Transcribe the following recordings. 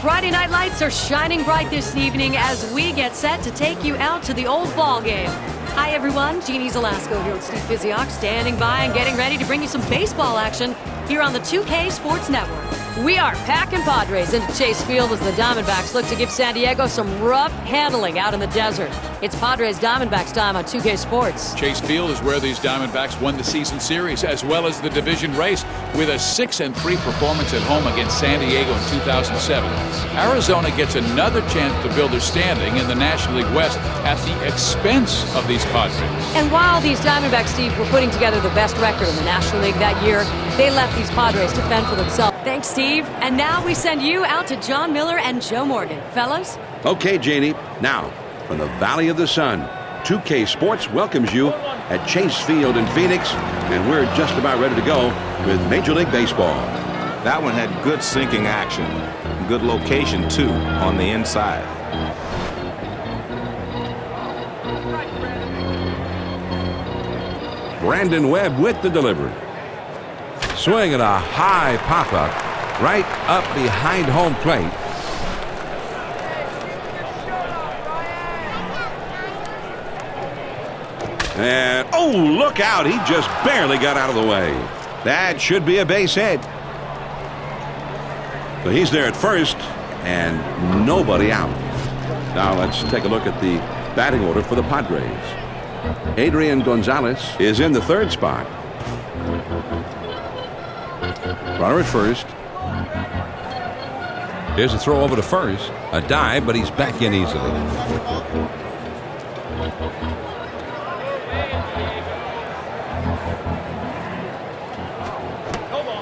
Friday night lights are shining bright this evening as we get set to take you out to the old ball game. Hi everyone, Jeannie Zelasco here with Steve Physioc, standing by and getting ready to bring you some baseball action here on the 2K Sports Network. We are packing Padres into Chase Field as the Diamondbacks look to give San Diego some rough handling out in the desert. It's Padres Diamondbacks time on 2K Sports. Chase Field is where these Diamondbacks won the season series as well as the division race with a 6-3 performance at home against San Diego in 2007. Arizona gets another chance to build their standing in the National League West at the expense of these Padres. And while these Diamondbacks, Steve, were putting together the best record in the National League that year, they left these Padres to fend for themselves. Thanks, Steve. And now we send you out to John Miller and Joe Morgan. Fellas? Okay, Janie. Now, from the Valley of the Sun, 2K Sports welcomes you at Chase Field in Phoenix, and we're just about ready to go with Major League Baseball. That one had good sinking action. Good location, too, on the inside. Brandon Webb with the delivery. Swing at a high pop-up right up behind home plate. And, oh, look out. He just barely got out of the way. That should be a base hit. So he's there at first, and nobody out. Now let's take a look at the batting order for the Padres. Adrian Gonzalez is in the third spot. Runner at first. Here's a throw over to first. A dive, but he's back in easily.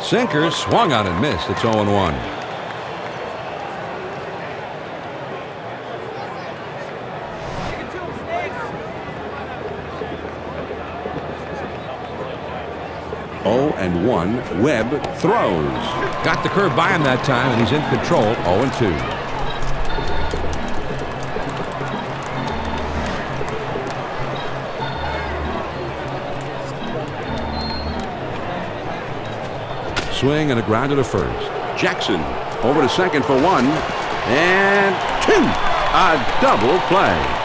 Sinker swung on and missed. It's 0-1. And 1. Webb throws. Got the curve by him that time, and he's in control. 0-2. Swing and a grounder to first. Jackson over to second for 1 and 2. A double play.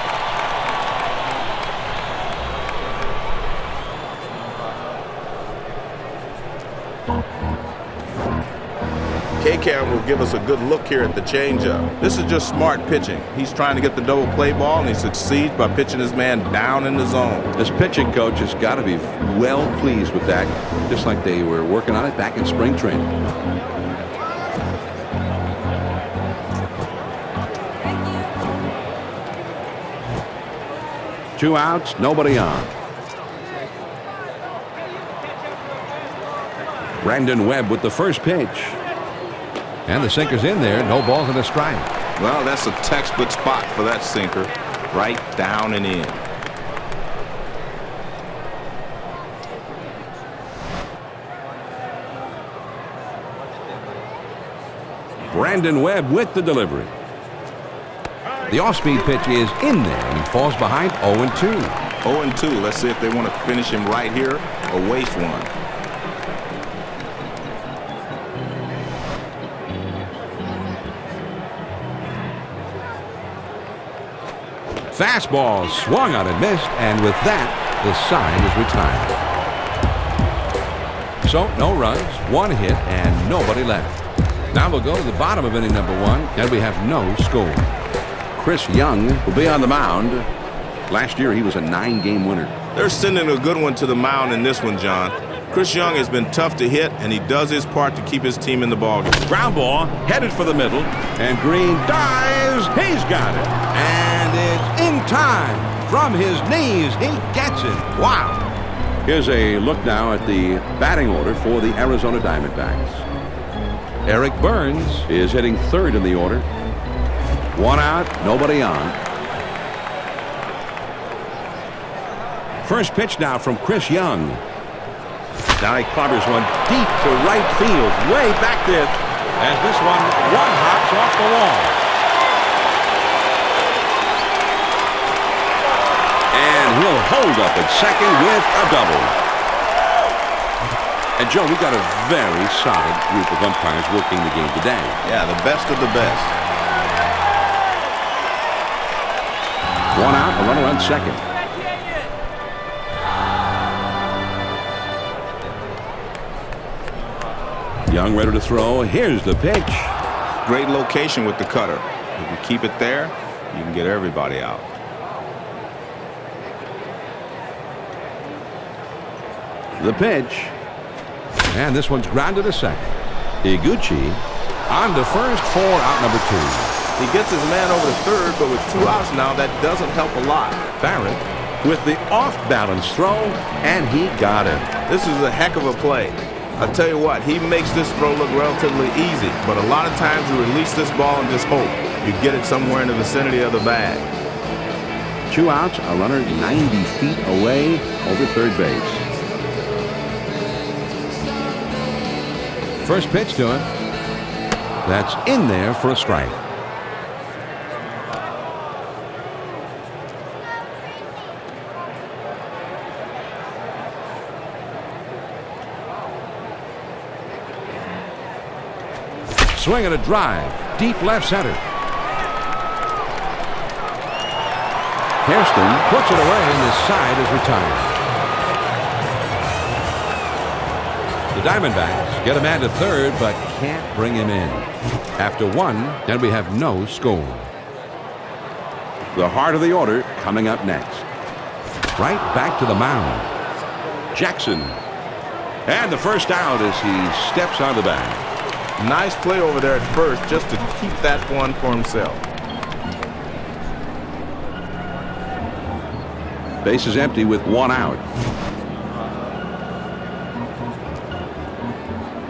K-Cam will give us a good look here at the changeup. This is just smart pitching. He's trying to get the double play ball, and he succeeds by pitching his man down in the zone. This pitching coach has got to be well pleased with that, just like they were working on it back in spring training. Two outs, nobody on. Brandon Webb with the first pitch. And the sinker's in there. No balls and a strike. Well, that's a textbook spot for that sinker. Right down and in. Brandon Webb with the delivery. The off-speed pitch is in there, and he falls behind 0-2. 0-2. Let's see if they want to finish him right here or waste one. Fastball swung on and missed, and with that, the side is retired. So, no runs, 1 hit, and nobody left. Now we'll go to the bottom of inning number 1, and we have no score. Chris Young will be on the mound. Last year, he was a 9-game winner. They're sending a good one to the mound in this one, John. Chris Young has been tough to hit, and he does his part to keep his team in the ballgame. Ground ball, headed for the middle, and Green dives. He's got it. And it's in time. From his knees, he gets it. Wow. Here's a look now at the batting order for the Arizona Diamondbacks. Eric Burns is hitting third in the order. 1 out, nobody on. First pitch now from Chris Young. Now he clobbers one deep to right field, way back there, as this one hops off the wall. And he'll hold up at second with a double. And Joe, we've got a very solid group of umpires working the game today. Yeah, the best of the best. One out, a runner on second. Young ready to throw. Here's the pitch. Great location with the cutter. If you keep it there, you can get everybody out. The pitch. And this one's grounded to second. Iguchi on to first for out number 2. He gets his man over to third, but with 2 outs now, that doesn't help a lot. Barrett with the off-balance throw, and he got it. This is a heck of a play. I tell you what, he makes this throw look relatively easy, but a lot of times you release this ball and just hope you get it somewhere in the vicinity of the bag. 2 outs, a runner 90 feet away over third base. First pitch to him. That's in there for a strike. Swing and a drive. Deep left center. Hairston puts it away and the side is retired. The Diamondbacks get a man to third but can't bring him in. After 1, then we have no score. The heart of the order coming up next. Right back to the mound. Jackson. And the first out as he steps on the bag. Nice play over there at first just to keep that one for himself. Base is empty with 1 out.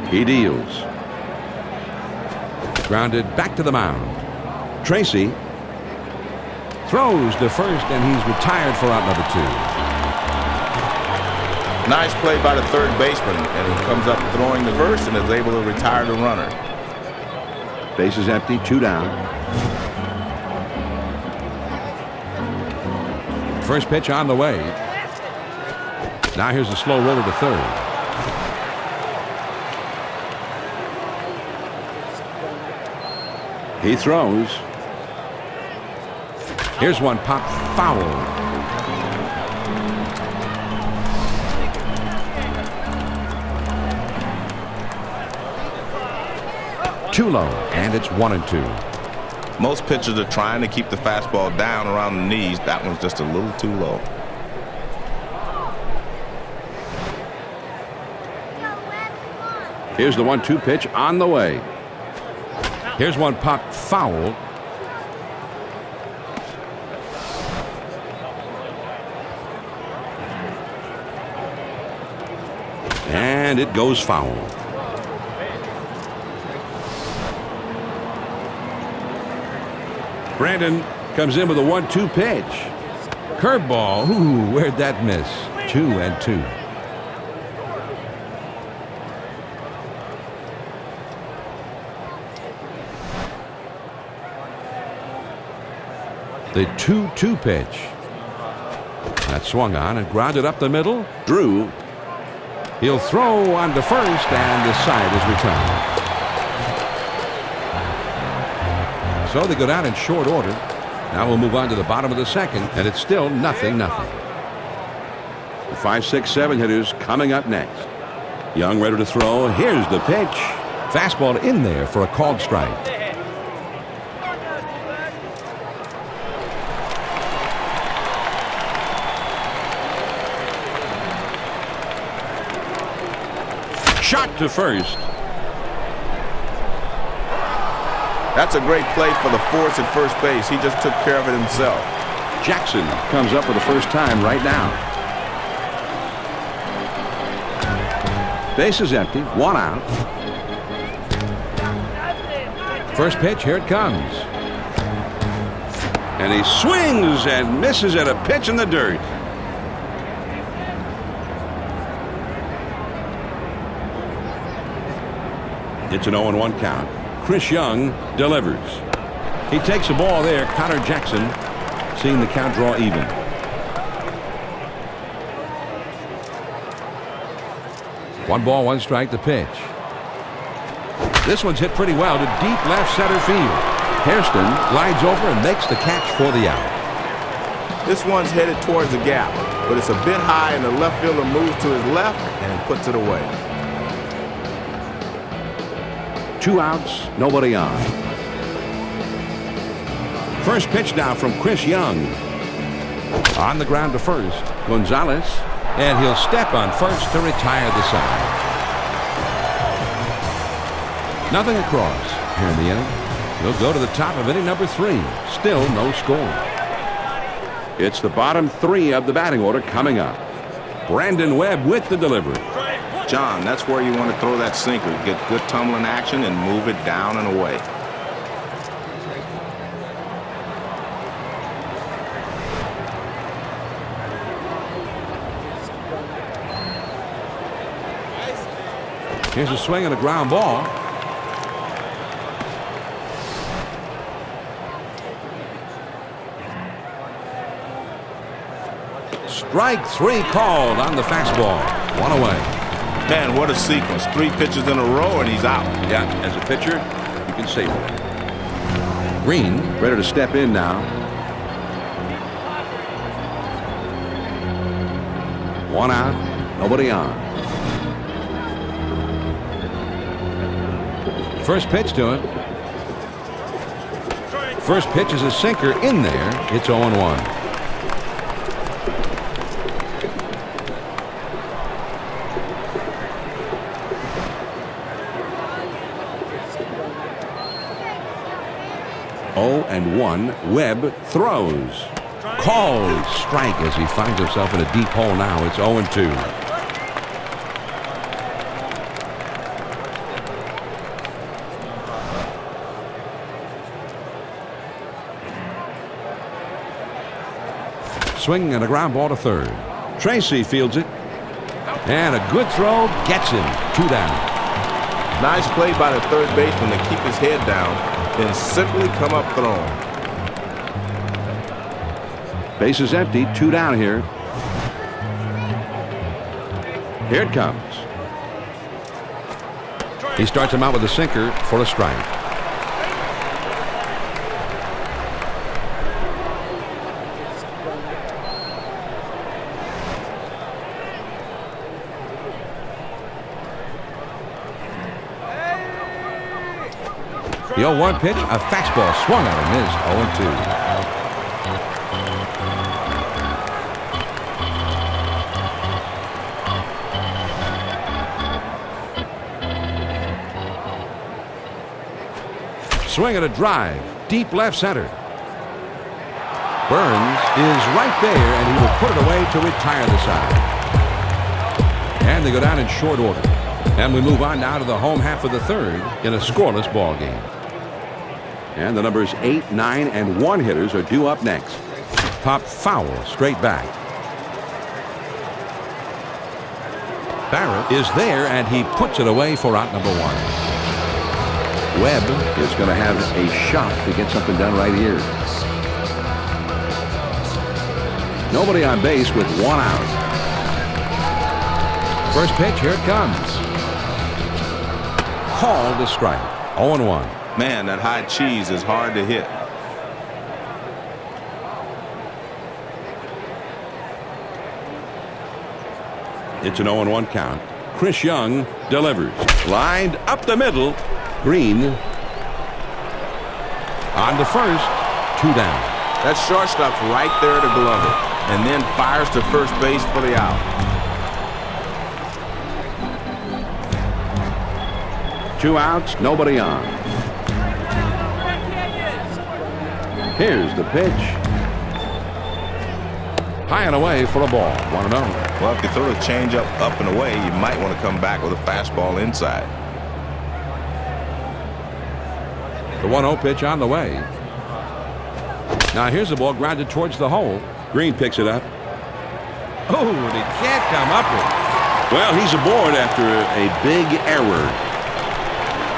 He deals. Grounded back to the mound. Tracy throws to first and he's retired for out number 2. Nice play by the third baseman, and he comes up throwing the first and is able to retire the runner. Base is empty, 2 down. First pitch on the way. Now here's a slow roller to third. He throws. Here's one pop foul. Too low, and it's 1-2. Most pitchers are trying to keep the fastball down around the knees. That one's just a little too low. Here's the 1-2 pitch on the way. Here's one pop foul. And it goes foul. Brandon comes in with a 1-2 pitch. Curveball. Ooh, where'd that miss? 2-2. The 2-2 pitch. That swung on and grounded up the middle. Drew. He'll throw on to first, and the side is returned. So they go down in short order. Now we'll move on to the bottom of the second, and it's still 0-0. The 5, 6, 7 hitters coming up next. Young ready to throw. Here's the pitch. Fastball in there for a called strike. Shot to first. That's a great play for the force at first base. He just took care of it himself. Jackson comes up for the first time right now. Base is empty. 1 out. First pitch, here it comes. And he swings and misses at a pitch in the dirt. It's an 0-1 count. Chris Young delivers. He takes the ball there. Connor Jackson seeing the count draw even. One ball, one strike, the pitch. This one's hit pretty well to deep left center field. Hairston glides over and makes the catch for the out. This one's headed towards the gap, but it's a bit high and the left fielder moves to his left and puts it away. 2 outs, nobody on. First pitch now from Chris Young. On the ground to first, Gonzalez, and he'll step on first to retire the side. Nothing across here in the inning. We'll go to the top of inning number 3. Still no score. It's the bottom 3 of the batting order coming up. Brandon Webb with the delivery. John, that's where you want to throw that sinker. Get good tumbling action and move it down and away. Here's a swing and a ground ball. Strike 3 called on the fastball. 1 away. Man, what a sequence. 3 pitches in a row and he's out. Yeah, as a pitcher, you can save it. Green ready to step in now. 1 out, nobody on. First pitch to him. First pitch is a sinker in there. It's 0-1. And 1. Webb throws. Called strike as he finds himself in a deep hole now. It's 0-2. Swing and a ground ball to third. Tracy fields it. And a good throw gets him. 2 down. Nice play by the third baseman to keep his head down. Then simply come up throwing. Base is empty. 2 down here. Here it comes. He starts him out with a sinker for a strike. The 0-1 pitch, a fastball swung at him, is 0-2. Swing and a drive, deep left center. Burns is right there, and he will put it away to retire the side. And they go down in short order. And we move on now to the home half of the third in a scoreless ball game. And the numbers 8, 9, and 1 hitters are due up next. Pop foul straight back. Barrett is there, and he puts it away for out number 1. Webb is going to have a shot to get something done right here. Nobody on base with 1 out. First pitch, here it comes. Called a strike. 0-1. Man, that high cheese is hard to hit. It's an 0-1 count. Chris Young delivers. Lined up the middle. Green on to first. 2 down. That shortstop's right there to glove it, and then fires to first base for the out. 2 outs, nobody on. Here's the pitch. High and away for a ball. 1-0. Well, if you throw the changeup up and away, you might want to come back with a fastball inside. The 1-0 pitch on the way. Now here's the ball grounded towards the hole. Green picks it up. Oh, and he can't come up with it. Well, he's aboard after a big error.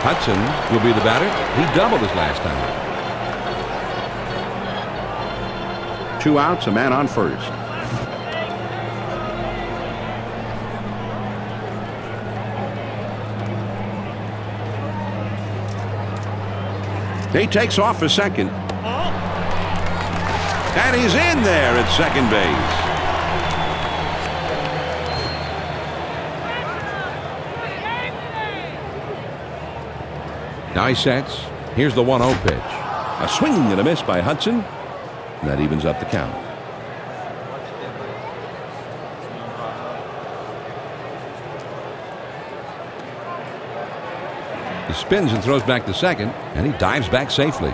Hudson will be the batter. He doubled his last time. 2 outs, a man on first. He takes off for second. And he's in there at second base. Now he sets. Here's the 1-0 pitch. A swing and a miss by Hudson. And that evens up the count. He spins and throws back to second, and he dives back safely.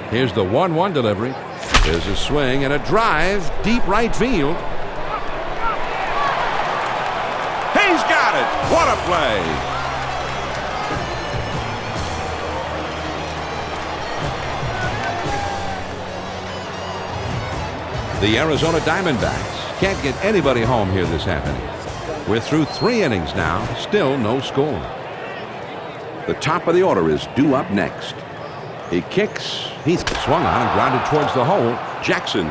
Here's the 1-1 delivery. There's a swing and a drive, deep right field. He's got it! What a play! The Arizona Diamondbacks can't get anybody home here this half inning. We're through 3 innings now, still no score. The top of the order is due up next. He kicks. He's swung on and grounded towards the hole. Jackson.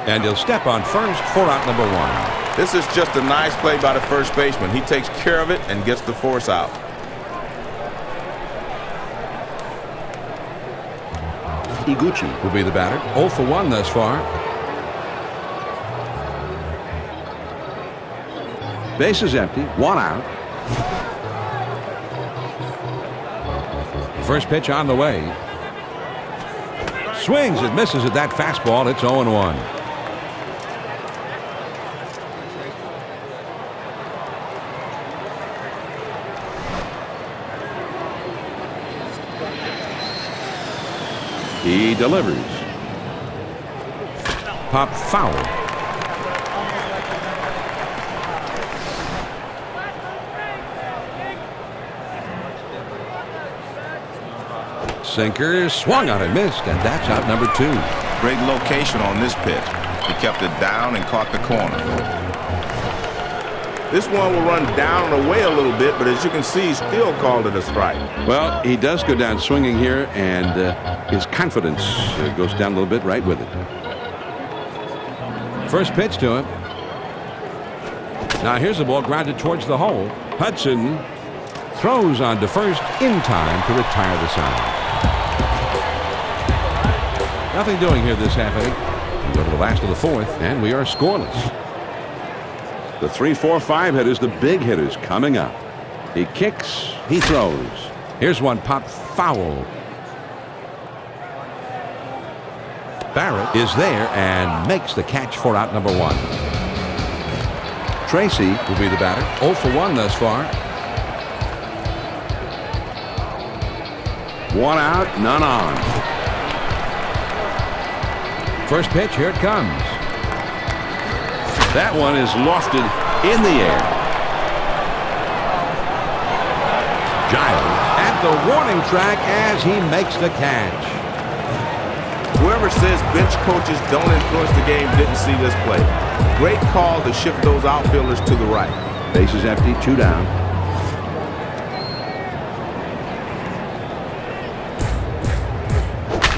And he'll step on first for out number 1. This is just a nice play by the first baseman. He takes care of it and gets the force out. Iguchi will be the batter. 0 for 1 thus far. Base is empty. 1 out. First pitch on the way. Swings and misses at that fastball. It's 0-1. He delivers. Pop foul. Sinker swung on and missed, and that's out number 2. Great location on this pitch. He kept it down and caught the corner. This one will run down and away a little bit, but as you can see, he still called it a strike. Well, he does go down swinging here, and his confidence goes down a little bit right with it. First pitch to him. Now here's the ball grounded towards the hole. Hudson throws on to first in time to retire the side. Nothing doing here this half inning. We go to the last of the 4th, and we are scoreless. The 3-4-5 hitters, the big hitters, coming up. He kicks, he throws. Here's one pop foul. Barrett is there and makes the catch for out number 1. Tracy will be the batter. 0 for 1 thus far. 1 out, none on. First pitch, here it comes. That one is lofted in the air. Giles at the warning track as he makes the catch. Whoever says bench coaches don't influence the game didn't see this play. Great call to shift those outfielders to the right. Base is empty, 2 down.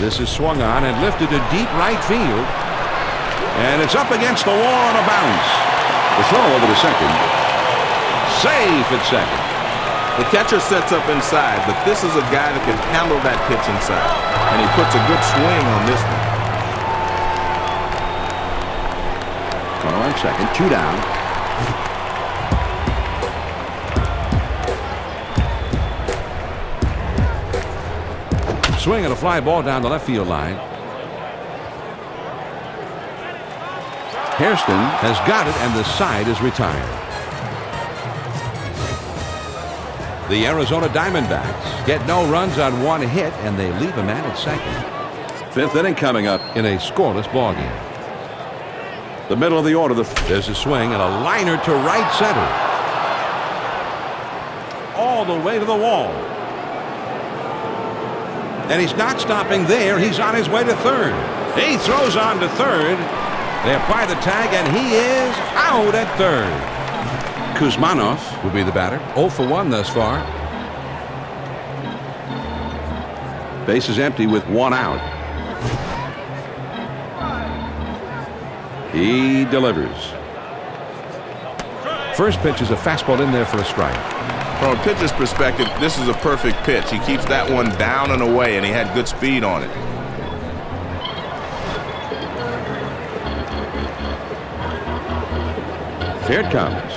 This is swung on and lifted to deep right field. And it's up against the wall on a bounce. The throw over to second. Safe at second. The catcher sets up inside, but this is a guy that can handle that pitch inside. And he puts a good swing on this one. Runner on second, 2 down. Swing and a fly ball down the left field line. Hairston has got it, and the side is retired. The Arizona Diamondbacks get no runs on 1 hit, and they leave a man at second. 5th inning coming up in a scoreless ballgame. The middle of the order, there's a swing and a liner to right center. All the way to the wall. And he's not stopping there. He's on his way to third. He throws on to third. They apply the tag, and he is out at third. Kuzmanov will be the batter. 0 for 1 thus far. Base is empty with 1 out. He delivers. First pitch is a fastball in there for a strike. From a pitcher's perspective, this is a perfect pitch. He keeps that one down and away, and he had good speed on it. Here it comes.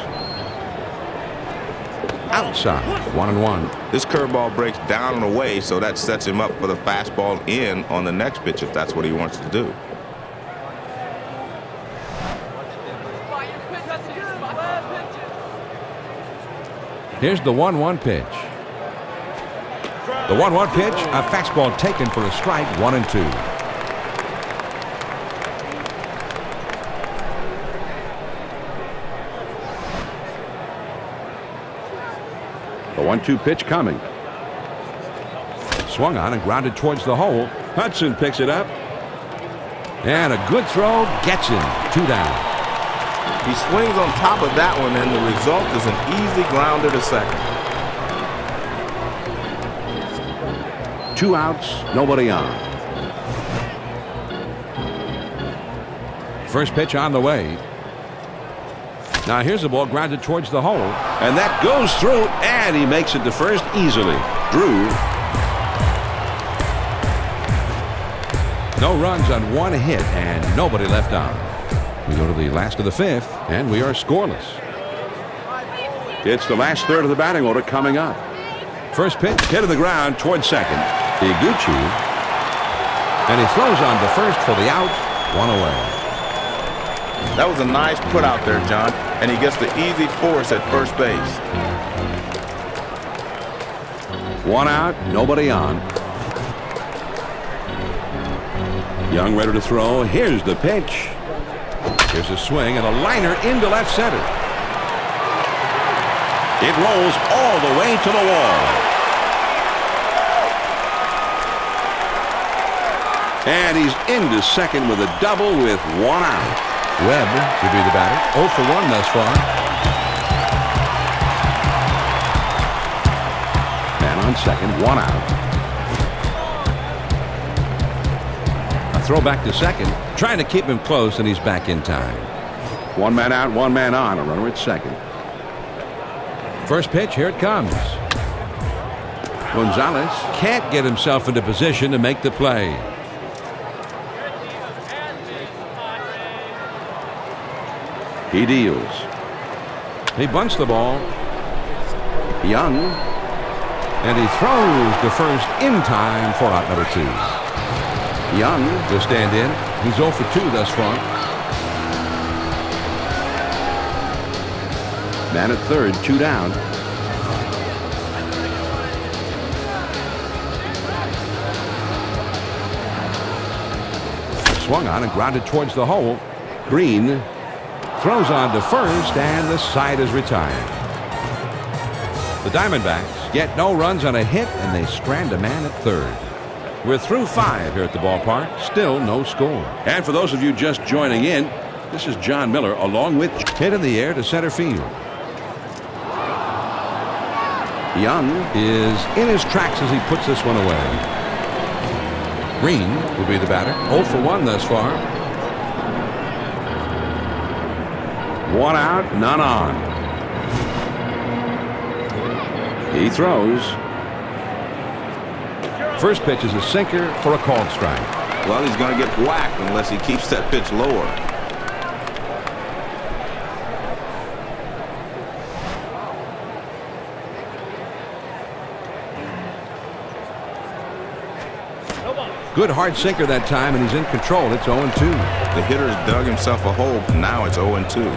Outside, 1-1. This curveball breaks down and away, so that sets him up for the fastball in on the next pitch if that's what he wants to do. Here's the 1-1 pitch. The 1-1 pitch, a fastball taken for a strike, 1-2. The 1-2 pitch coming. Swung on and grounded towards the hole. Hudson picks it up. And a good throw gets him. 2 down. He swings on top of that one, and the result is an easy grounder to second. 2 outs, nobody on. First pitch on the way. Now here's the ball grounded towards the hole. And that goes through, and he makes it to first easily. Drew. No runs on 1 hit, and nobody left on. We go to the last of the 5th, and we are scoreless. It's the last third of the batting order coming up. First pitch hit to the ground towards second. Iguchi. And he throws on to first for the out. 1 away. That was a nice put out there, John, and he gets the easy force at first base. 1 out, nobody on. Young ready to throw. Here's the pitch. Here's a swing and a liner into left center. It rolls all the way to the wall. And he's into second with a double with 1 out. Webb will be the batter. 0 for 1 thus far. Man on second, 1 out. A throw back to second, trying to keep him close, and he's back in time. 1 man out, 1 man on. A runner at second. First pitch, here it comes. Gonzalez can't get himself into position to make the play. He deals. He bunts the ball. Young. And he throws to first in time for out number 2. Young to stand in. He's 0 for 2 thus far. Man at third, 2 down. Swung on and grounded towards the hole. Green throws on to first, and the side is retired. The Diamondbacks get no runs on a hit, and they strand a man at third. We're through 5 here at the ballpark. Still no score. And for those of you just joining in, this is John Miller along with hit in the air to center field. Young is in his tracks as he puts this one away. Green will be the batter. 0 for 1 thus far. 1 out, none on. He throws. First pitch is a sinker for a called strike. Well, he's going to get whacked unless he keeps that pitch lower. Good hard sinker that time, and he's in control. It's 0-2. The hitter's dug himself a hole. Now it's 0-2.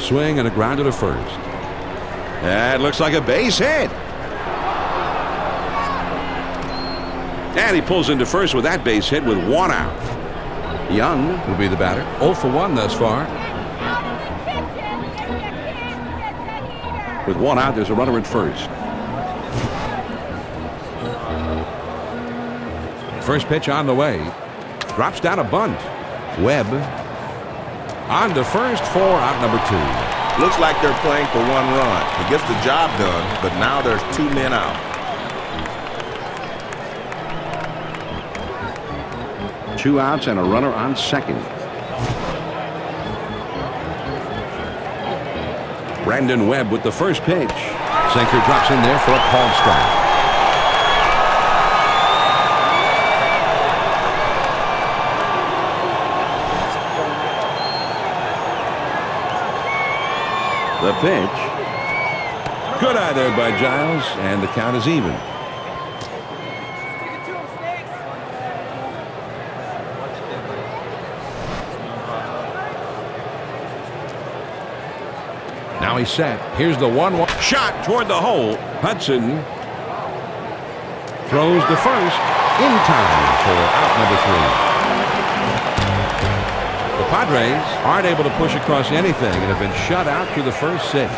Swing and a grounder to first. That looks like a base hit. And he pulls into first with that base hit with 1 out. Young will be the batter. 0 for 1 thus far. With 1 out, there's a runner at first. First pitch on the way. Drops down a bunt. Webb on to first for out number 2. Looks like they're playing for 1 run. He gets the job done, but now there's 2 men out. 2 outs and a runner on second. Brandon Webb with the first pitch. Sinker drops in there for a called strike. The pitch. Good eye there by Giles, and the count is even. Now he's set. Here's the 1-1 shot toward the hole. Hudson throws the first in time for out number 3. The Padres aren't able to push across anything and have been shut out through the first 6.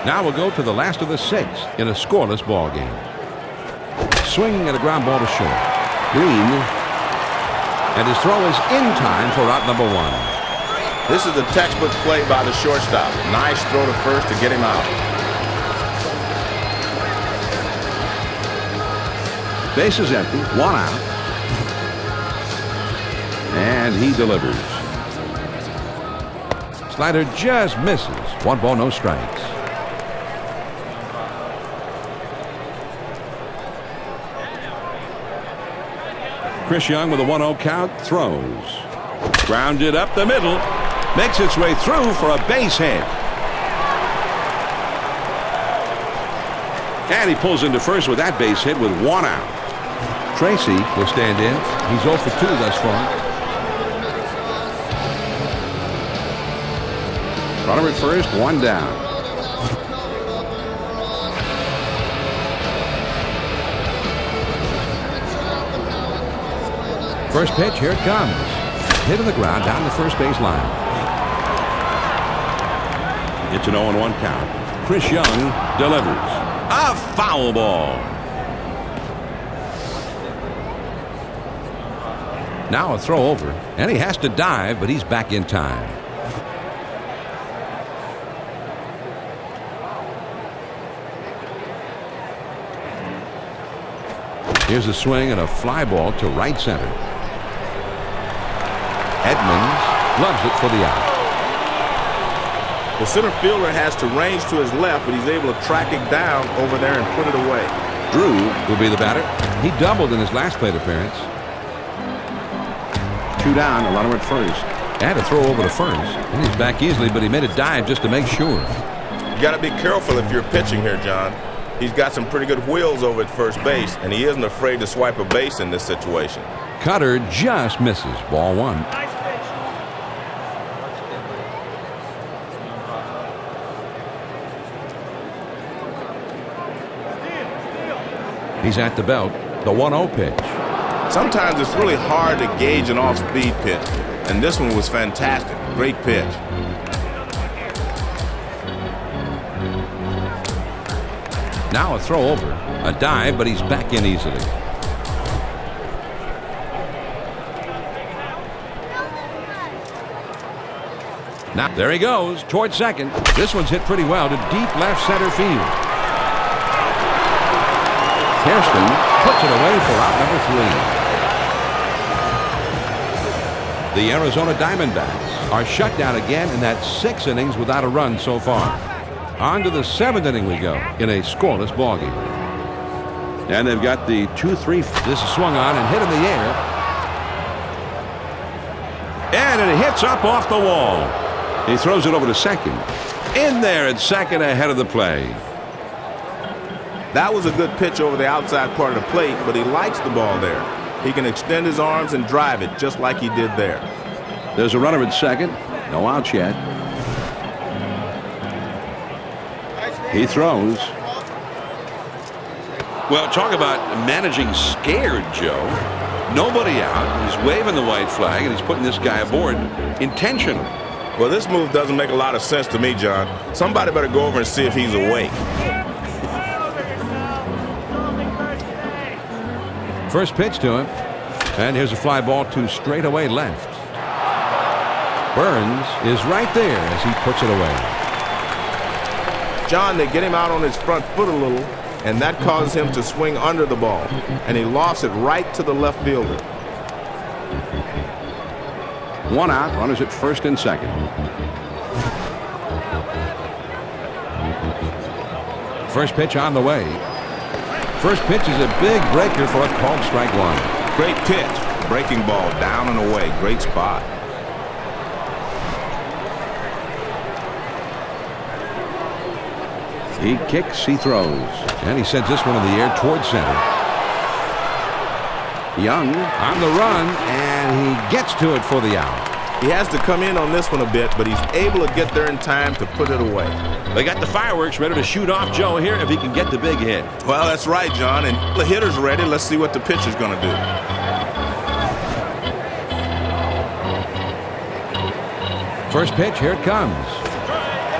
Now we'll go to the last of the 6 in a scoreless ball game. Swing and a ground ball to short. Green, and his throw is in time for out number 1. This is a textbook play by the shortstop. Nice throw to first to get him out. Base is empty, 1 out. And he delivers. Slider just misses. 1 ball, no strikes. Chris Young with a 1-0 count throws. Grounded up the middle. Makes its way through for a base hit. And he pulls into first with that base hit with 1 out. Tracy will stand in. He's 0 for 2 thus far. Runner at first, 1 down. First pitch, here it comes. Hit on the ground down the first base line. It's an 0-1 count. Chris Young delivers. A foul ball. Now a throw over, and he has to dive, but he's back in time. Here's a swing and a fly ball to right center. Edmonds gloves it for the out. The center fielder has to range to his left, but he's able to track it down over there and put it away. Drew will be the batter. He doubled in his last plate appearance. 2 down, a runner at first. And a throw over to first. And he's back easily, but he made a dive just to make sure. You got to be careful if you're pitching here, John. He's got some pretty good wheels over at first base, and he isn't afraid to swipe a base in this situation. Cutter just misses. Ball 1. He's at the belt. The 1-0 pitch. Sometimes it's really hard to gauge an off-speed pitch, and this one was fantastic. Great pitch. Now a throw over. A dive, but he's back in easily. Now there he goes towards second. This one's hit pretty well to deep left center field. Hairston puts it away for out number 3. The Arizona Diamondbacks are shut down again, and that's 6 innings without a run so far. On to the 7th inning we go in a scoreless ballgame. And they've got the 2-3. This is swung on and hit in the air. And it hits up off the wall. He throws it over to second. In there at second ahead of the play. That was a good pitch over the outside part of the plate, but he likes the ball there. He can extend his arms and drive it just like he did there. There's a runner at second. No outs yet. He throws. Well, talk about managing scared, Joe. Nobody out. He's waving the white flag, and he's putting this guy aboard intentionally. Well, this move doesn't make a lot of sense to me, John. Somebody better go over and see if he's awake. First pitch to him. And here's a fly ball to straightaway left. Burns is right there as he puts it away. John, they get him out on his front foot a little, and that causes him to swing under the ball, and he lofts it right to the left fielder. One out, runners at first and second. First pitch on the way. First pitch is a big breaker for a called strike one. Great pitch. Breaking ball down and away. Great spot. He kicks, he throws, and he sends this one in the air towards center. Young on the run, and he gets to it for the out. He has to come in on this one a bit, but he's able to get there in time to put it away. They got the fireworks ready to shoot off Joe here if he can get the big hit. Well, that's right, John, and the hitter's ready. Let's see what the pitcher's going to do. First pitch, here it comes.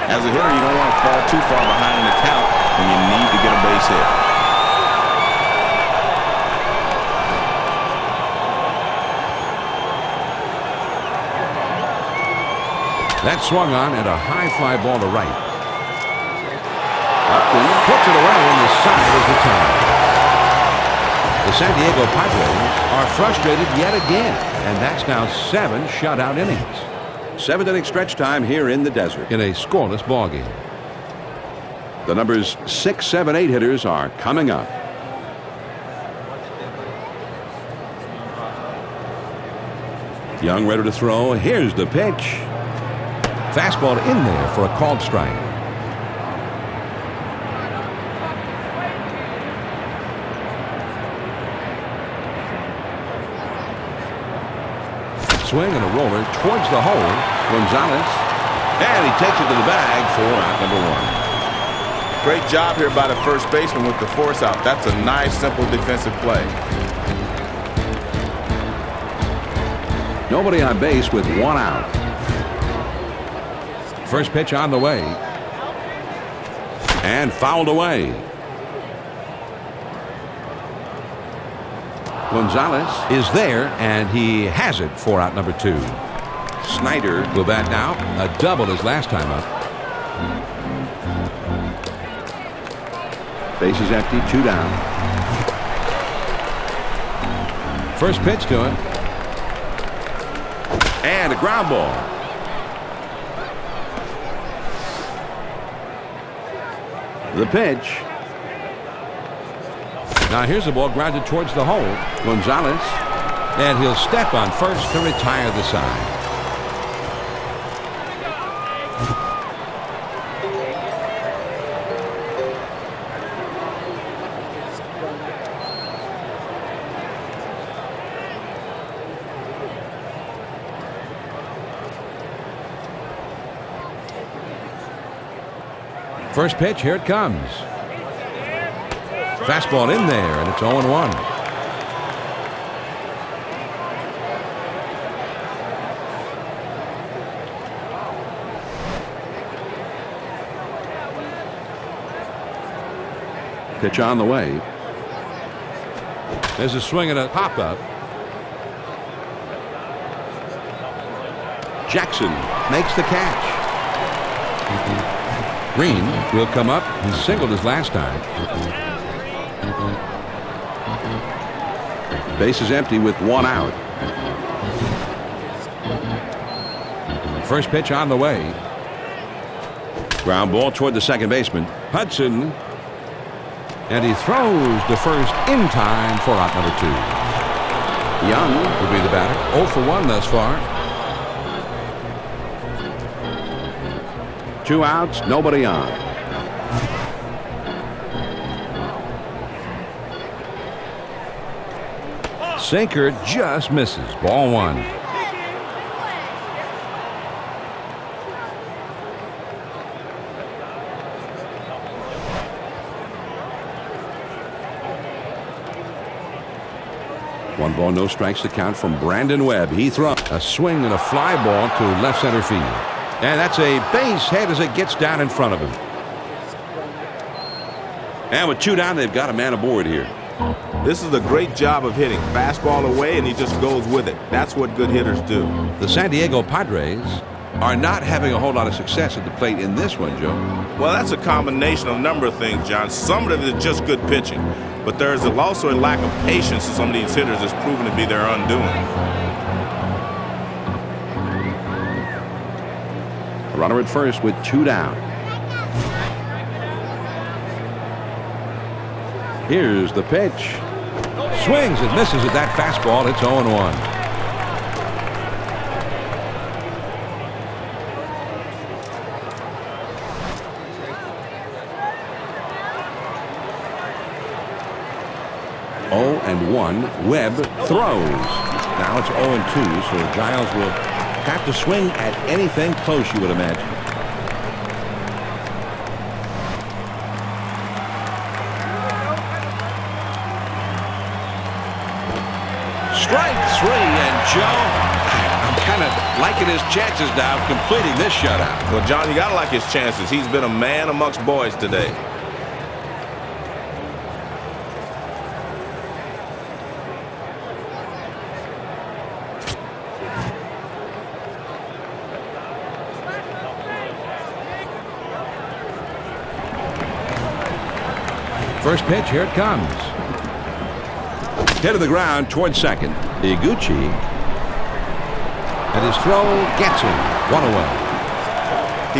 As a hitter, you don't want to fall too far behind in the count when you need to get a base hit. That swung on at a high fly ball to right. Upton puts it away on the side of the time. The San Diego Padres are frustrated yet again, and that's now 7 shutout innings. 7-inning stretch time here in the desert in a scoreless ball game. The numbers 6, 7, 8 hitters are coming up. Young ready to throw. Here's the pitch. Fastball in there for a called strike. Swing and a roller towards the hole. Gonzalez. And he takes it to the bag for out number 1. Great job here by the first baseman with the force out. That's a nice, simple defensive play. Nobody on base with 1 out. First pitch on the way. And fouled away. Gonzalez is there, and he has it for out number 2. Snyder will bat now. A double his last time up. Base is empty, 2 down. First pitch to him. And a ground ball. The pitch. Now here's the ball grounded towards the hole. Gonzalez. And he'll step on first to retire the side. First pitch, here it comes. Fastball in there, and it's 0-1. Pitch on the way. There's a swing and a pop-up. Jackson makes the catch. Green will come up. He singled his last time. Base is empty with 1 out. First pitch on the way. Ground ball toward the second baseman. Hudson. And he throws to first in time for out number 2. Young will be the batter. 0 for 1 thus far. 2 outs, nobody on. Sinker just misses. Ball 1. One ball, no strikes to count from Brandon Webb. He throws a swing and a fly ball to left center field. And that's a base hit as it gets down in front of him. And with 2 down, they've got a man aboard here. This is a great job of hitting. Fastball away, and he just goes with it. That's what good hitters do. The San Diego Padres are not having a whole lot of success at the plate in this one, Joe. Well, that's a combination of a number of things, John. Some of it is just good pitching. But there's also a lack of patience in some of these hitters that's proven to be their undoing. A runner at first with 2 down. Here's the pitch. Swings and misses at that fastball. It's 0-1. Webb throws. Now it's 0-2, so Giles will have to swing at anything close, you would imagine. Strike 3, and Joe, I'm kind of liking his chances now of completing this shutout. Well, John, you got to like his chances. He's been a man amongst boys today. First pitch, here it comes. Hit to the ground towards second. Iguchi. And his throw gets him. 1 away.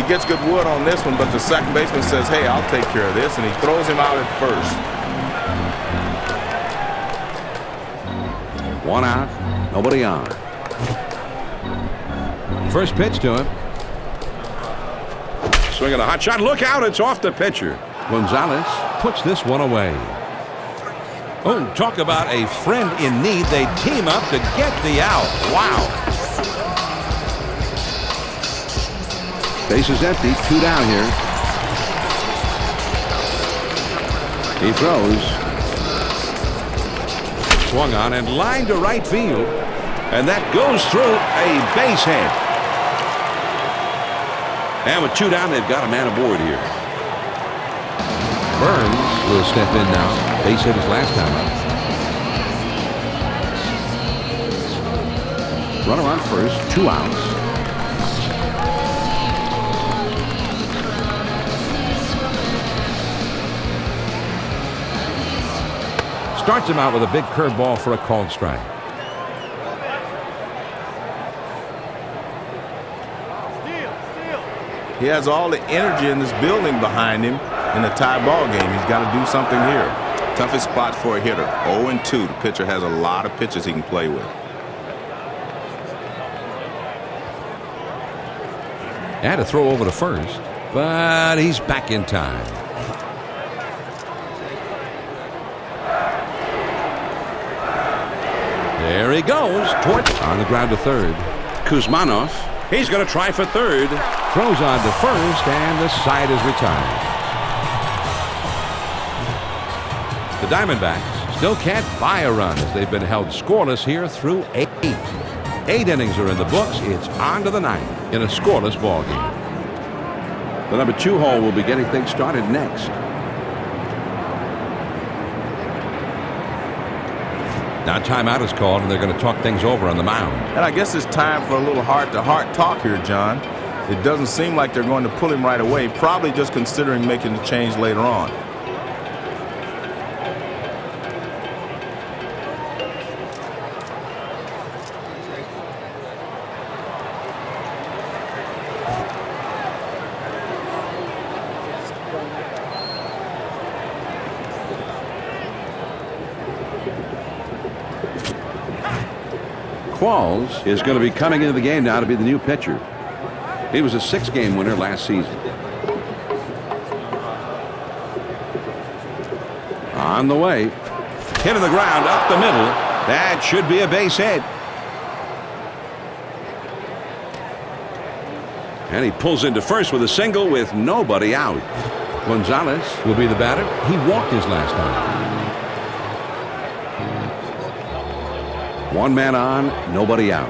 He gets good wood on this one, but the second baseman says, hey, I'll take care of this, and he throws him out at first. 1 out, nobody on. First pitch to him. Swinging a hot shot. Look out, it's off the pitcher. Gonzalez puts this one away. Oh, talk about a friend in need. They team up to get the out. Wow. Base is empty. 2 down here. He throws. Swung on and lined to right field. And that goes through a base hit. And with 2 down, they've got a man aboard here. Burns will step in now. Base hit his last time up. Runner on first, 2 outs. Starts him out with a big curveball for a called strike. He has all the energy in this building behind him in a tie ball game. He's got to do something here. Toughest spot for a hitter. 0-2. The pitcher has a lot of pitches he can play with. Had to throw over to first, but he's back in time. There he goes. On the ground to third. Kuzmanov. He's going to try for third. Throws on to first, and the side is retired. The Diamondbacks still can't buy a run as they've been held scoreless here through 8. 8 innings are in the books. It's on to the 9th in a scoreless ball game. The number 2 hole will be getting things started next. Now timeout is called, and they're going to talk things over on the mound. And I guess it's time for a little heart-to-heart talk here, John. It doesn't seem like they're going to pull him right away, probably just considering making the change later on. Qualls is going to be coming into the game now to be the new pitcher. He was a 6-game winner last season. On the way. Hit to the ground up the middle. That should be a base hit. And he pulls into first with a single with nobody out. Gonzalez will be the batter. He walked his last time. 1 man on, nobody out.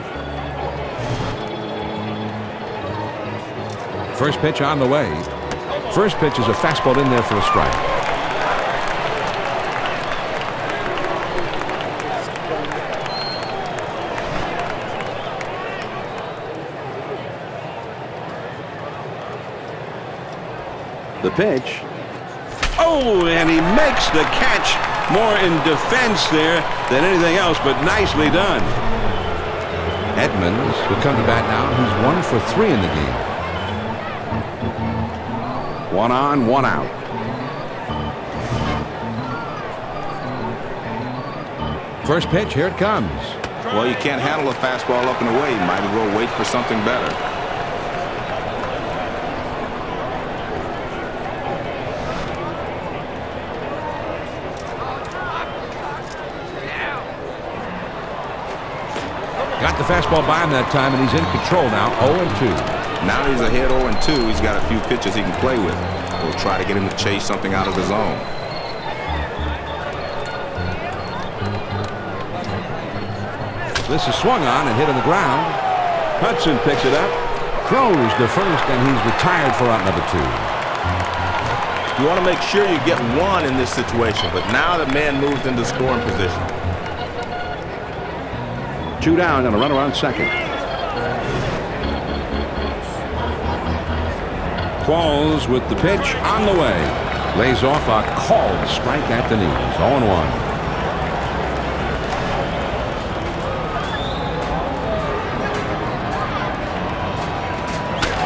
First pitch on the way. First pitch is a fastball in there for a strike. The pitch. Oh, and he makes the catch. More in defense there than anything else, but nicely done. Edmonds will come to bat now. He's 1 for 3 in the game. 1 on, 1 out. First pitch, here it comes. Well, you can't handle a fastball up and away. You might as well wait for something better. Got the fastball by him that time, and he's in control now, 0-2. Now he's ahead 0-2. He's got a few pitches he can play with. We'll try to get him to chase something out of his own. This is swung on and hit on the ground. Hudson picks it up, throws to first, and he's retired for out number 2. You want to make sure you get one in this situation, but now the man moves into scoring position. 2 down and a runner on second. Qualls with the pitch on the way. Lays off a called strike at the knees. 0-1.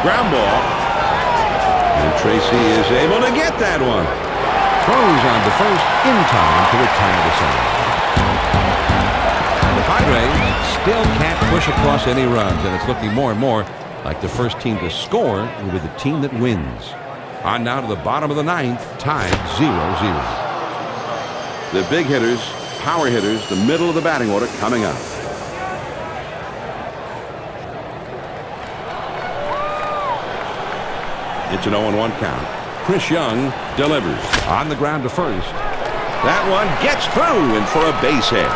Ground ball. And Tracy is able to get that one. Throws on to first in time to retire the side. The Padres still can't push across any runs, and it's looking more and more like the first team to score will be the team that wins. On now to the bottom of the 9th, tied 0-0. The big hitters, power hitters, the middle of the batting order coming up. It's an 0-1 count. Chris Young delivers on the ground to first. That one gets through and for a base hit.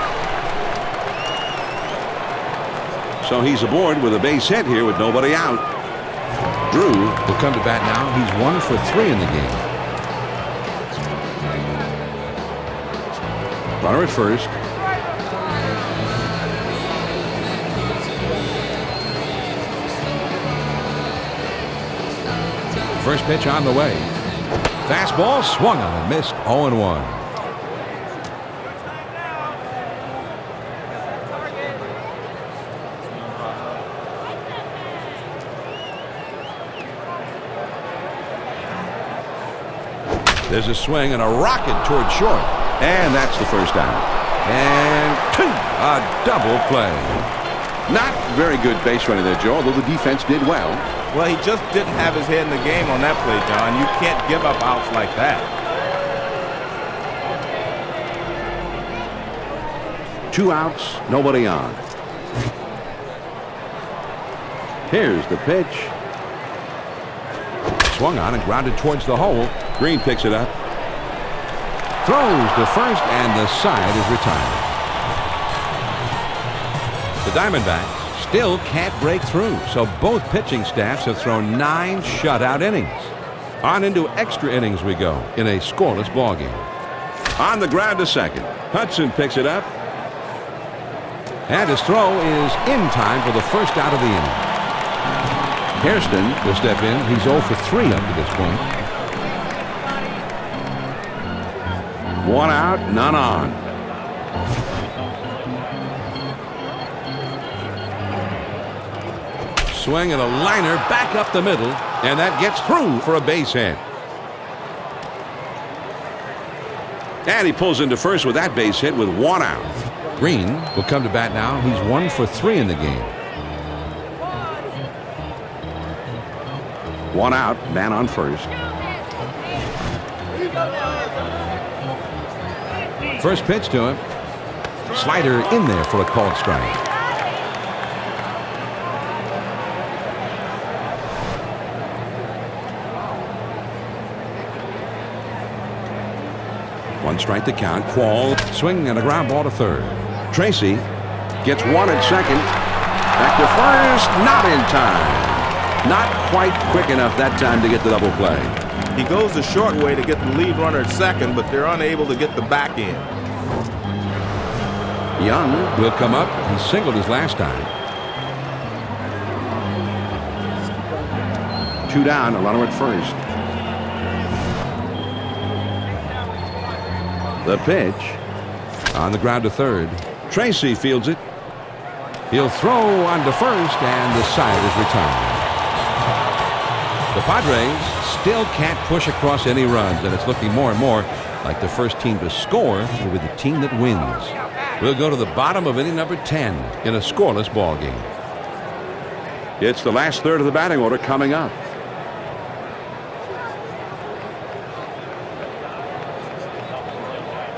So he's aboard with a base hit here with nobody out. Drew will come to bat now. He's 1 for 3 in the game. Runner at first. First pitch on the way. Fastball swung on and missed. 0-1. There's a swing and a rocket toward short. And that's the first out. And 2. A double play. Not very good base running there, Joe, although the defense did well. Well, he just didn't have his head in the game on that play, John. You can't give up outs like that. 2 outs, nobody on. Here's the pitch. Swung on and grounded towards the hole. Green picks it up. Throws to first, and the side is retired. The Diamondbacks still can't break through, so both pitching staffs have thrown 9 shutout innings. On into extra innings we go in a scoreless ballgame. On the ground to second. Hudson picks it up. And his throw is in time for the first out of the inning. Hairston will step in. He's 0 for 3 up to this point. 1 out, none on. Swing and a liner back up the middle, and that gets through for a base hit. And he pulls into first with that base hit with 1 out. Green will come to bat now. He's 1 for 3 in the game. 1 out, man on first. First pitch to him. Slider in there for a called strike. One strike to count. Quall swing and a ground ball to third. Tracy gets 1 at second. Back to first. Not in time. Not quite quick enough that time to get the double play. He goes the short way to get the lead runner at second, but they're unable to get the back end. Young will come up. He singled his last time. 2 down, a runner at first. The pitch on the ground to third. Tracy fields it. He'll throw on to first, and the side is retired. The Padres still can't push across any runs, and it's looking more and more like the first team to score will be the team that wins. We'll go to the bottom of inning number 10 in a scoreless ball game. It's the last third of the batting order coming up.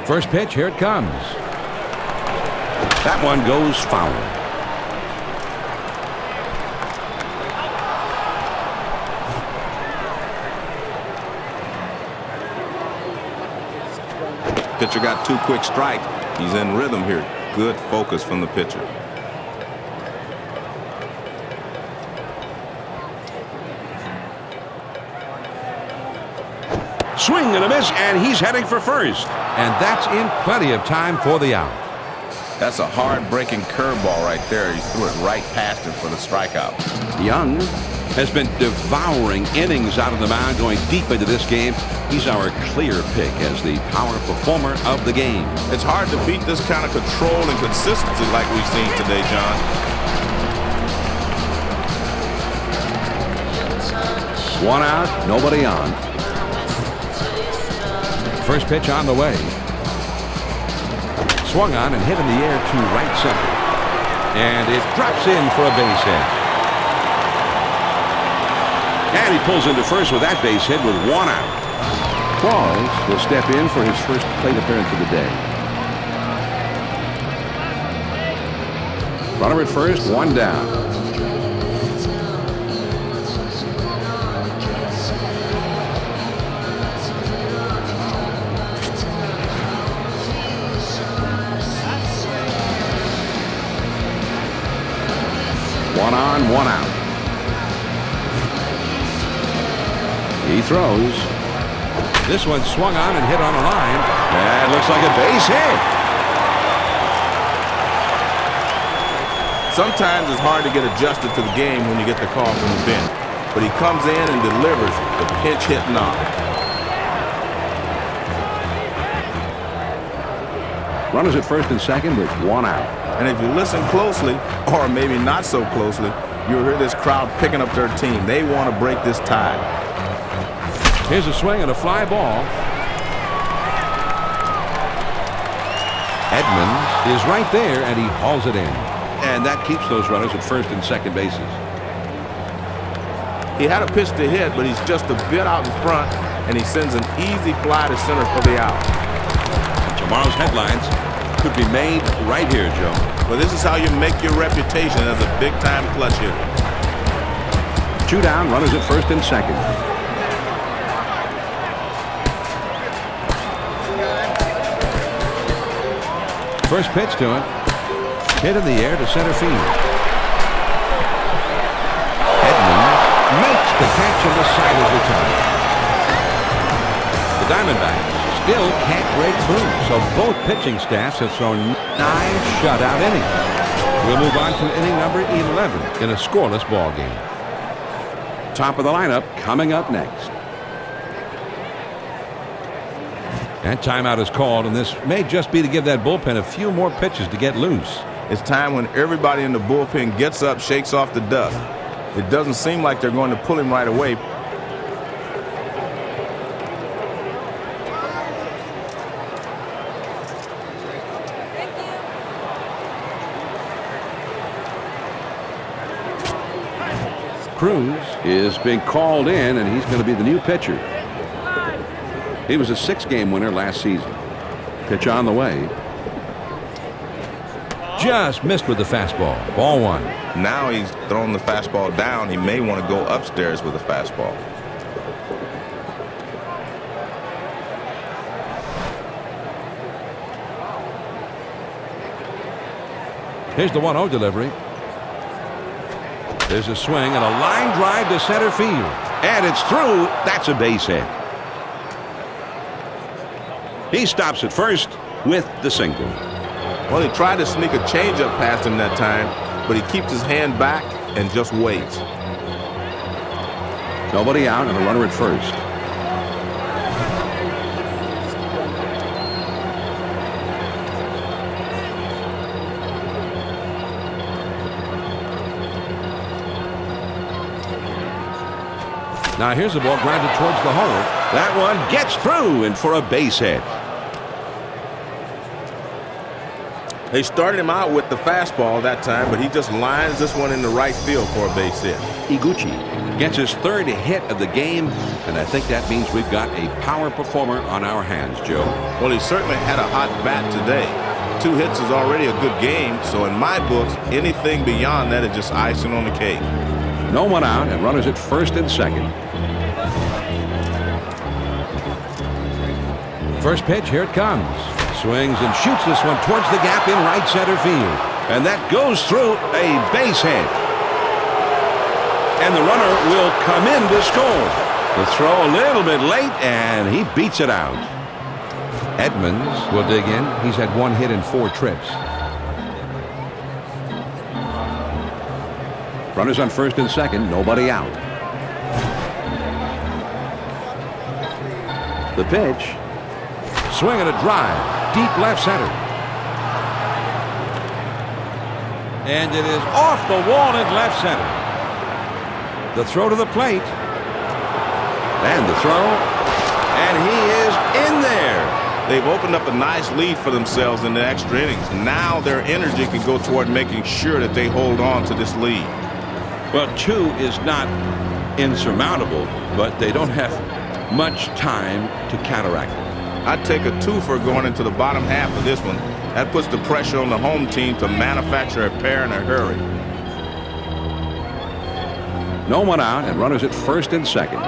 First pitch, here it comes. That one goes foul. Pitcher got 2 quick strikes. He's in rhythm here. Good focus from the pitcher. Swing and a miss, and he's heading for first. And that's in plenty of time for the out. That's a hard-breaking curveball right there. He threw it right past him for the strikeout. Young has been devouring innings out of the mound, going deep into this game. He's our clear pick as the power performer of the game. It's hard to beat this kind of control and consistency like we've seen today, John. One out, nobody on. First pitch on the way. Swung on and hit in the air to right center. And it drops in for a base hit. And he pulls into first with that base hit with 1 out. Claus will step in for his first plate appearance of the day. Runner at first, 1 down. One on, 1 out. He throws. This one swung on and hit on the line. That looks like a base hit. Sometimes it's hard to get adjusted to the game when you get the call from the bench. But he comes in and delivers the pinch hit knock. Runners at first and second with 1 out. And if you listen closely, or maybe not so closely, you'll hear this crowd picking up their team. They want to break this tie. Here's a swing and a fly ball. Edmonds is right there, and he hauls it in. And that keeps those runners at first and second bases. He had a pitch to hit, but he's just a bit out in front, and he sends an easy fly to center for the out. Tomorrow's headlines could be made right here, Joe. Well, this is how you make your reputation as a big-time clutch hitter. 2 down, runners at first and second. First pitch to him. Hit in the air to center field. Edmonds makes the catch on the side of the time. The Diamondbacks still can't break through, so both pitching staffs have thrown 9 shutout innings. We'll move on to inning number 11 in a scoreless ball game. Top of the lineup coming up next. That timeout is called, and this may just be to give that bullpen a few more pitches to get loose. It's time when everybody in the bullpen gets up, shakes off the dust. It doesn't seem like they're going to pull him right away. Cruz is being called in, and he's going to be the new pitcher. He was a 6-game winner last season. Pitch on the way. Just missed with the fastball. Ball 1. Now he's thrown the fastball down. He may want to go upstairs with the fastball. Here's the 1-0 delivery. There's a swing and a line drive to center field. And it's through. That's a base hit. He stops at first with the single. Well, he tried to sneak a changeup past him that time, but he keeps his hand back and just waits. Nobody out and a runner at first. Now here's the ball grounded towards the hole. That one gets through and for a base hit. They started him out with the fastball that time, but he just lines this one in the right field for a base hit. Iguchi gets his third hit of the game, and I think that means we've got a power performer on our hands, Joe. Well, he certainly had a hot bat today. 2 hits is already a good game, so in my books, anything beyond that is just icing on the cake. No one out and runners at first and second. First pitch, here it comes. Swings and shoots this one towards the gap in right center field. And that goes through a base hit. And the runner will come in to score. The throw a little bit late, and he beats it out. Edmonds will dig in. He's had 1 hit in 4 trips. Runners on first and second, nobody out. The pitch. Swing and a drive. Deep left center. And it is off the wall in left center. The throw to the plate. And the throw. And he is in there. They've opened up a nice lead for themselves in the extra innings. Now their energy can go toward making sure that they hold on to this lead. Well, 2 is not insurmountable, but they don't have much time to counteract it. I'd take a 2 for going into the bottom half of this one. That puts the pressure on the home team to manufacture a pair in a hurry. No one out and runners at first and second.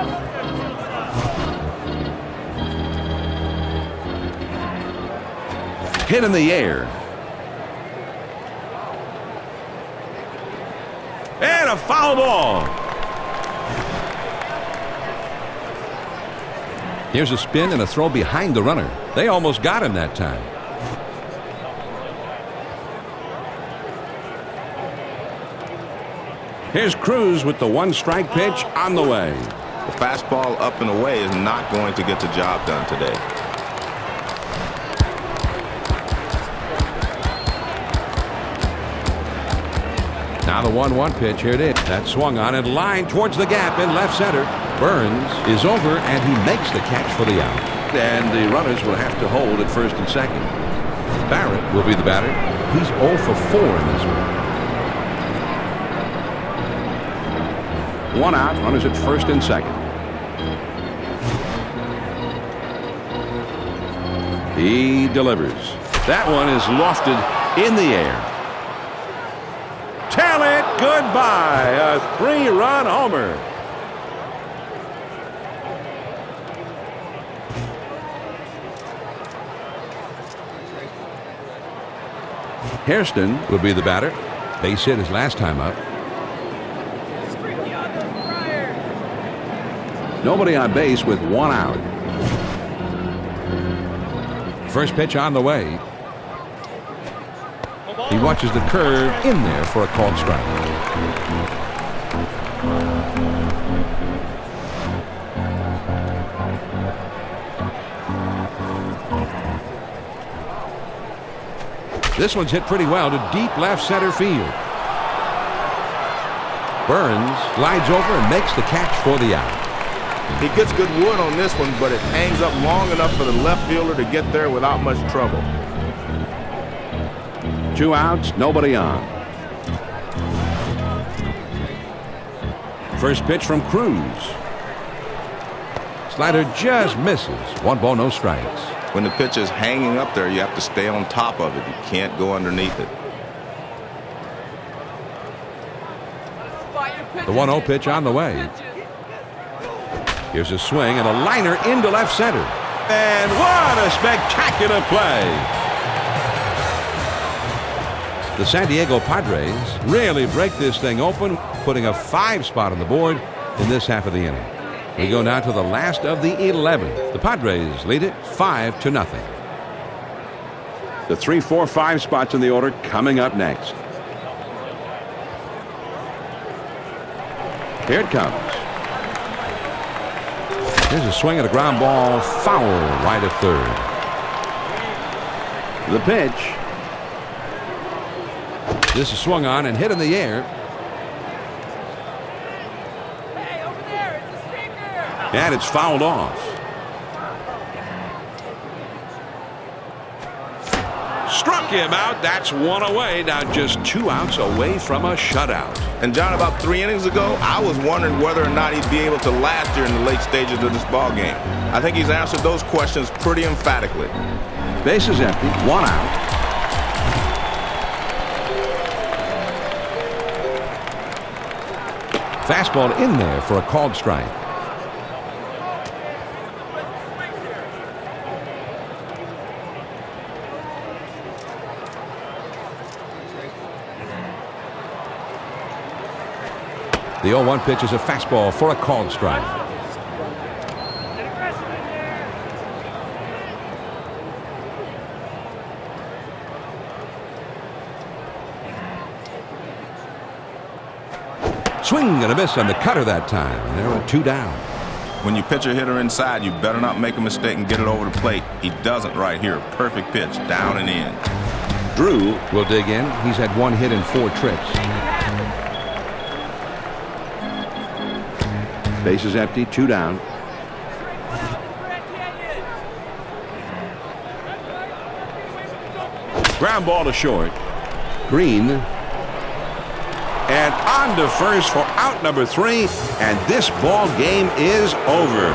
Hit in the air. And a foul ball. Here's a spin and a throw behind the runner. They almost got him that time. Here's Cruz with the 1-strike pitch on the way. The fastball up and away is not going to get the job done today. Now the 1-1 pitch. Here it is. That swung on and lined towards the gap in left center. Burns is over and he makes the catch for the out. And the runners will have to hold at first and second. Barrett will be the batter. He's 0 for 4 in this one. 1 out, runners at first and second. He delivers. That one is lofted in the air. Tell it goodbye. A 3-run homer. Hairston will be the batter. Base hit his last time up. Nobody on base with 1 out. First pitch on the way. He watches the curve in there for a called strike. This one's hit pretty well to deep left center field. Burns glides over and makes the catch for the out. He gets good wood on this one, but it hangs up long enough for the left fielder to get there without much trouble. 2 outs, nobody on. First pitch from Cruz. Slider just misses. 1 ball, no strikes. When the pitch is hanging up there, you have to stay on top of it. You can't go underneath it. The 1-0 pitch on the way. Here's a swing and a liner into left center. And what a spectacular play. The San Diego Padres really break this thing open, putting a 5 spot on the board in this half of the inning. We go now to the last of the 11th. The Padres lead it 5-0. The 3, 4, 5 spots in the order coming up next. Here it comes. Here's a swing at a ground ball, foul right at third. The pitch. This is swung on and hit in the air. Hey, over there, it's a streaker! And it's fouled off. Struck him out. That's one away. Now just 2 outs away from a shutout. And John, about 3 innings ago, I was wondering whether or not he'd be able to last during the late stages of this ball game. I think he's answered those questions pretty emphatically. Bases empty. 1 out. Fastball in there for a called strike. The 0-1 pitch is a fastball for a called strike. Swing and a miss on the cutter that time. And there are 2 down. When you pitch a hitter inside, you better not make a mistake and get it over the plate. He doesn't right here. Perfect pitch, down and in. Drew will dig in. He's had 1 hit in 4 trips. Bases empty, 2 down. Ground ball to short. Green. And on to first for out number 3. And this ball game is over.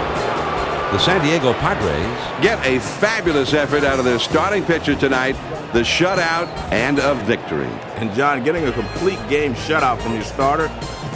The San Diego Padres get a fabulous effort out of their starting pitcher tonight. The shutout and a victory. And John, getting a complete game shutout from your starter,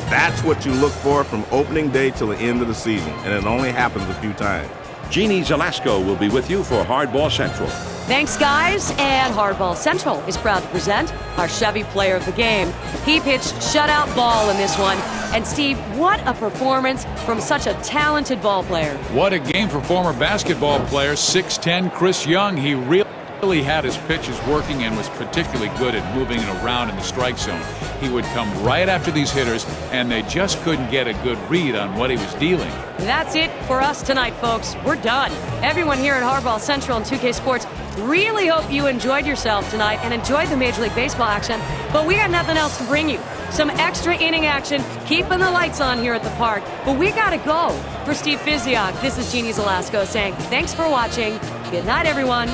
that's what you look for from opening day till the end of the season. And it only happens a few times. Jeannie Zelasco will be with you for Hardball Central. Thanks, guys. And Hardball Central is proud to present our Chevy player of the game. He pitched shutout ball in this one. And Steve, what a performance from such a talented ball player. What a game for former basketball player 6'10" Chris Young. He really had his pitches working and was particularly good at moving it around in the strike zone. He would come right after these hitters, and they just couldn't get a good read on what he was dealing. That's it for us tonight, folks. We're done. Everyone here at Hardball Central and 2K Sports really hope you enjoyed yourself tonight and enjoyed the Major League Baseball action, but we got nothing else to bring you. Some extra inning action, keeping the lights on here at the park, but we gotta go. For Steve Physiok, this is Jeannie Zelasco saying thanks for watching. Good night, everyone.